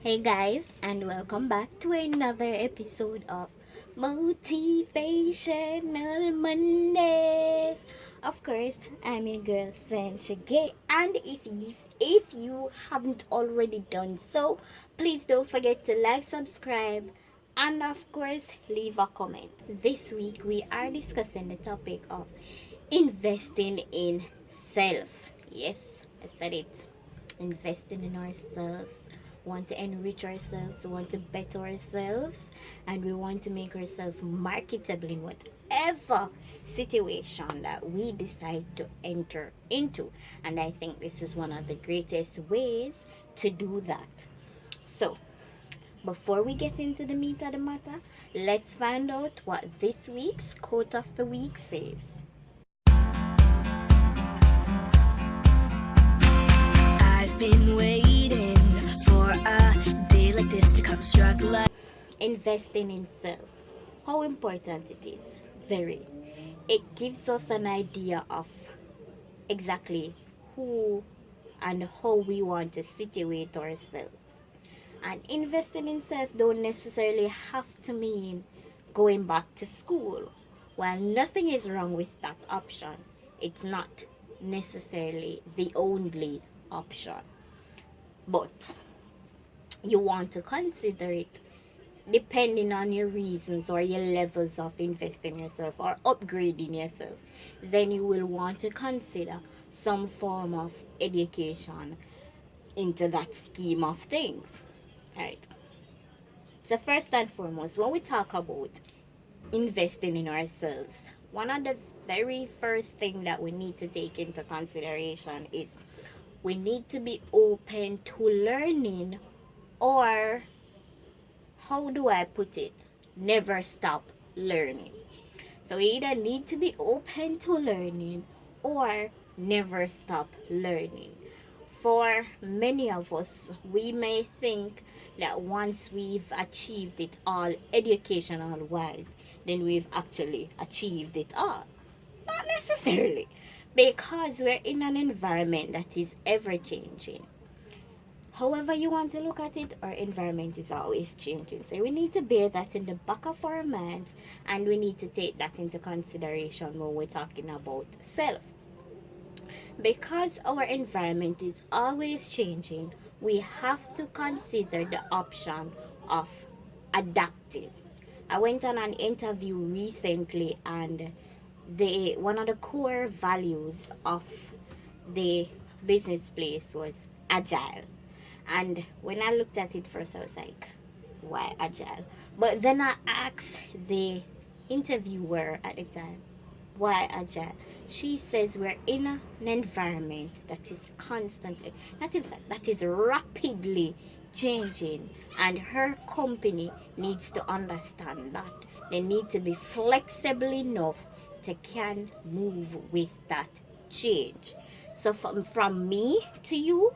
Hey guys, and welcome back to another episode of Motivational Mondays. Of course, I'm your girl Sanshegay, and if you haven't already done so, please don't forget to like, subscribe, and of course, leave a comment. This week we are discussing the topic of investing in self. Yes, I said it. Investing in ourselves, want to enrich ourselves, want to better ourselves, and we want to make ourselves marketable in whatever situation that we decide to enter into. And I think this is one of the greatest ways to do that. So, before we get into the meat of the matter, let's find out what this week's quote of the week says. I've been waiting for a day like this to come struck like. Investing in self. How important it is. Very. It gives us an idea of exactly who and how we want to situate ourselves. And investing in self don't necessarily have to mean going back to school. While nothing is wrong with that option, it's not necessarily the only option. But you want to consider it depending on your reasons or your levels of investing in yourself or upgrading yourself. Then you will want to consider some form of education into that scheme of things. Right. So first and foremost, when we talk about investing in ourselves, one of the very first thing that we need to take into consideration is we need to be open to learning, or how do I put it? Never stop learning. So we either need to be open to learning or never stop learning. For many of us, we may think that once we've achieved it all educational wise, then we've actually achieved it all. Not necessarily, because we're in an environment that is ever changing. However you want to look at it, our environment is always changing. So we need to bear that in the back of our minds, and we need to take that into consideration when we're talking about self. Because our environment is always changing, we have to consider the option of adapting. I went on an interview recently, and one of the core values of the business place was agile. And when I looked at it first, I was like, why agile? But then I asked the interviewer at the time, why agile? She says we're in an environment that is constantly, not in fact, that is rapidly changing, and her company needs to understand that they need to be flexible enough to can move with that change. So from me to you,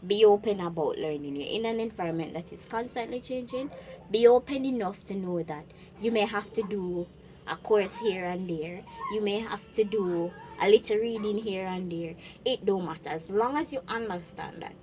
be open about learning. You're in an environment that is constantly changing. Be open enough to know that you may have to do a course here and there. You may have to do a little reading here and there. It don't matter. As long as you understand that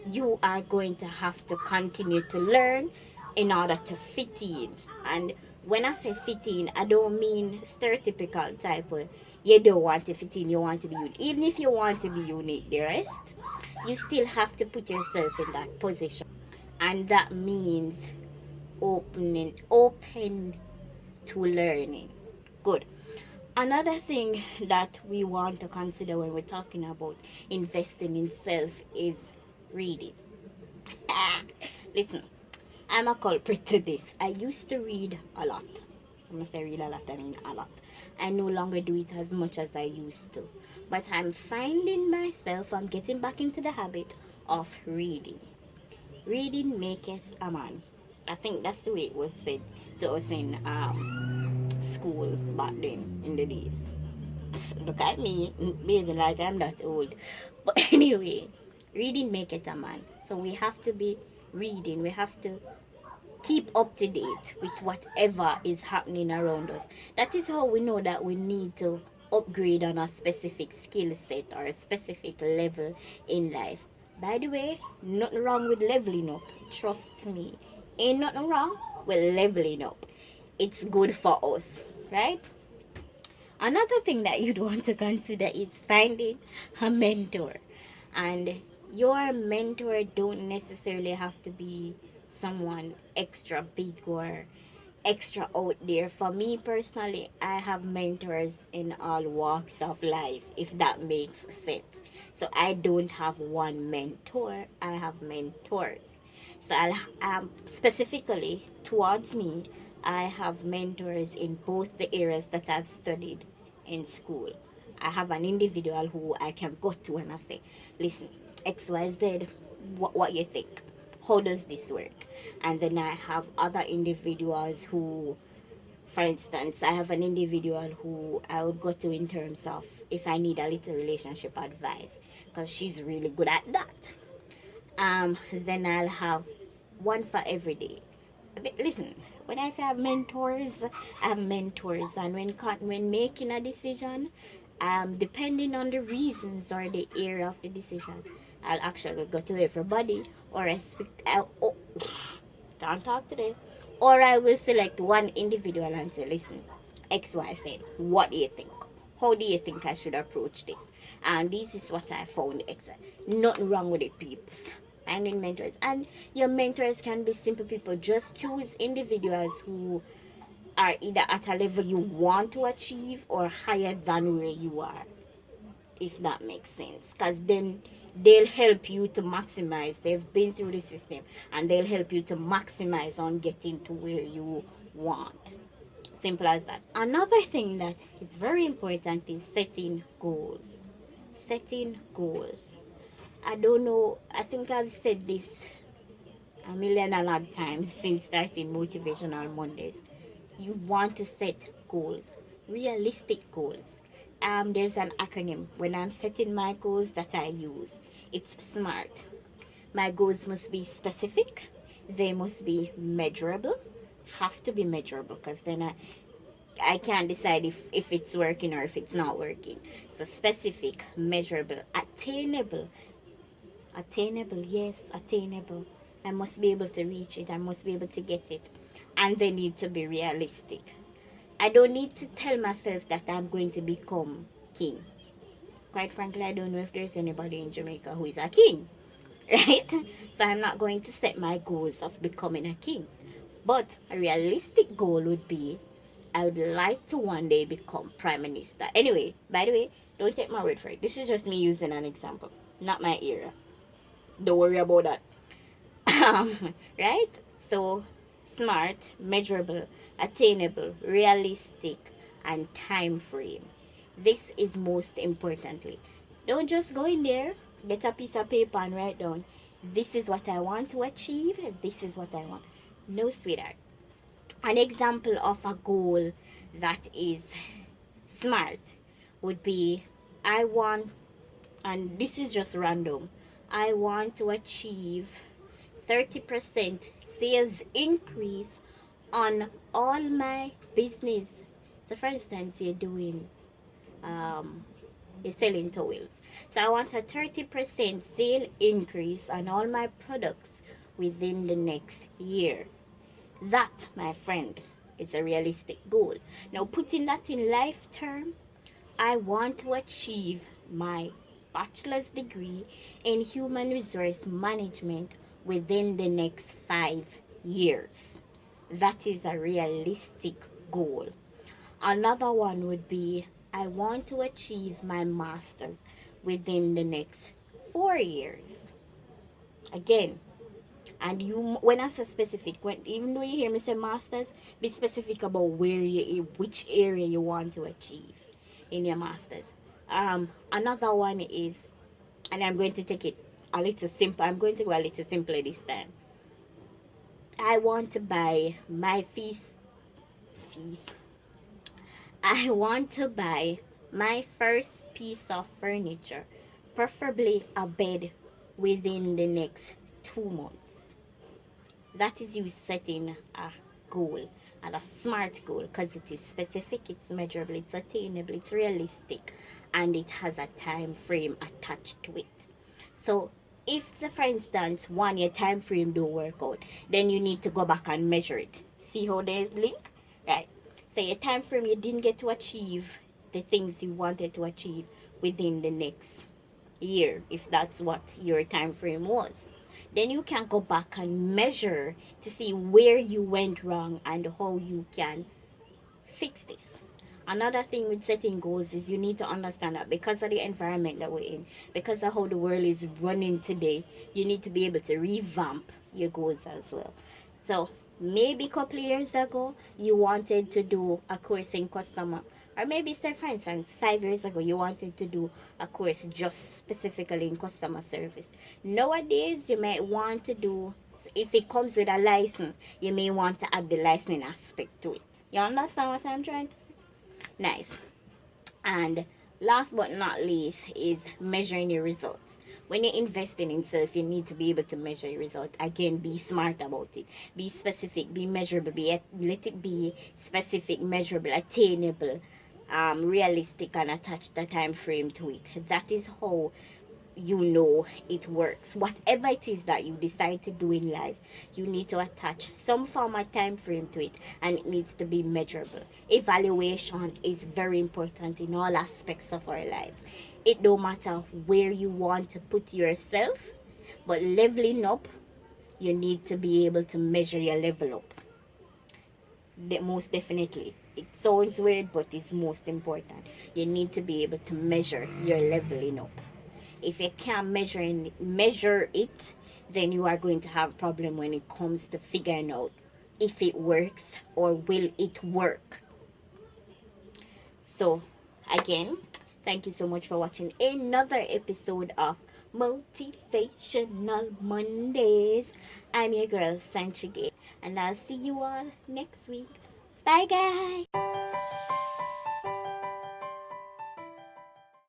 you are going to have to continue to learn in order to fit in. And when I say fit in, I don't mean stereotypical type of you don't want to fit in, you want to be unique. Even if you want to be unique, the rest, you still have to put yourself in that position. And that means open to learning. Good. Another thing that we want to consider when we're talking about investing in self is reading. Listen, I'm a culprit to this. I used to read a lot. I must say read a lot, I mean a lot. I no longer do it as much as I used to. But I'm finding myself, I'm getting back into the habit of reading. Reading maketh a man. I think that's the way it was said to us in school back then in the days. Look at me, behaving like I'm not old. But anyway, reading maketh a man. So we have to be reading. We have to keep up to date with whatever is happening around us. That is how we know that we need to upgrade on a specific skill set or a specific level in life. By the way, nothing wrong with leveling up. Trust me. Ain't nothing wrong with leveling up. It's good for us, right? Another thing that you'd want to consider is finding a mentor. And your mentor don't necessarily have to be someone extra big or extra out there. For me personally, I have mentors in all walks of life, if that makes sense. So I don't have one mentor, I have mentors. So specifically towards me, I have mentors in both the areas that I've studied in school. I have an individual who I can go to and I say, listen, XYZ, what you think? How does this work? And then I have other individuals who, for instance, I have an individual who I would go to in terms of if I need a little relationship advice, because she's really good at that. Then I'll have one for every day. But listen, when I say I have mentors, and when making a decision, depending on the reasons or the area of the decision, I'll actually go to everybody, or don't talk today, or I will select one individual and say, listen, X, Y, Z, what do you think? How do you think I should approach this? And this is what I found. X, Y. Nothing wrong with it, peeps. Finding mentors, and your mentors can be simple people. Just choose individuals who are either at a level you want to achieve or higher than where you are, if that makes sense, because then they'll help you to maximize. They've been through the system and they'll help you to maximize on getting to where you want. Simple as that. Another thing that is very important is setting goals. Setting goals. I don't know, I think I've said this a million and odd times since starting Motivational Mondays. You want to set goals, realistic goals. There's an acronym when I'm setting my goals that I use. It's SMART. My goals must be specific, they must be measurable, have to be measurable, because then I can't decide if it's working or if it's not working. So specific, measurable, attainable. Attainable, yes, attainable. I must be able to reach it, I must be able to get it. And they need to be realistic. I don't need to tell myself that I'm going to become king. Quite frankly, I don't know if there's anybody in Jamaica who is a king, right? So I'm not going to set my goals of becoming a king. But a realistic goal would be, I would like to one day become prime minister. Anyway, by the way, don't take my word for it. This is just me using an example, not my era. Don't worry about that. Right? So, smart, measurable, attainable, realistic, and time frame. This is most importantly. Don't just go in there, get a piece of paper and write down, this is what I want to achieve, this is what I want. No, sweetheart. An example of a goal that is smart would be, I want, and this is just random, I want to achieve 30% sales increase on all my business. So for instance, you're selling towels. So I want a 30% sale increase on all my products within the next year. That, my friend, is a realistic goal. Now putting that in life term, I want to achieve my bachelor's degree in human resource management within the next 5 years. That is a realistic goal. Another one would be, I want to achieve my master's within the next 4 years. Again, and you, when I say specific, even though you hear me say masters, be specific about which area you want to achieve in your masters. Another one is, and I'm going to take it a little simple. I'm going to go a little simpler this time. I want to buy my fees. I want to buy my first piece of furniture, preferably a bed, within the next 2 months. That is you setting a goal, and a smart goal, because it is specific, it's measurable, it's attainable, it's realistic, and it has a time frame attached to it. So If, say, for instance, 1 year time frame don't work out, then you need to go back and measure it. See how there's link? Right. So your time frame, you didn't get to achieve the things you wanted to achieve within the next year, if that's what your time frame was. Then you can go back and measure to see where you went wrong and how you can fix this. Another thing with setting goals is you need to understand that because of the environment that we're in, because of how the world is running today, you need to be able to revamp your goals as well. So maybe a couple of years ago you wanted to do a course in customer, or maybe, say, for instance, 5 years ago you wanted to do a course just specifically in customer service. Nowadays you might want to do, if it comes with a license, you may want to add the licensing aspect to it. You understand what I'm trying to say? Nice. And last but not least is measuring your results. When you're investing in self, you need to be able to measure your results. Again, be smart about it. Be specific, be measurable, let it be specific, measurable, attainable, realistic, and attach the time frame to it. That is how you know it works. Whatever it is that you decide to do in life, you need to attach some form of time frame to it, and it needs to be measurable. Evaluation is very important in all aspects of our lives. It don't matter where you want to put yourself, but leveling up, you need to be able to measure your level up. Most definitely, it sounds weird, but it's most important. You need to be able to measure your leveling up. If you can't measure it, then you are going to have a problem when it comes to figuring out if it works or will it work. So again, thank you so much for watching another episode of Motivational Mondays. I'm your girl Sanshegay, and I'll see you all next week. Bye guys.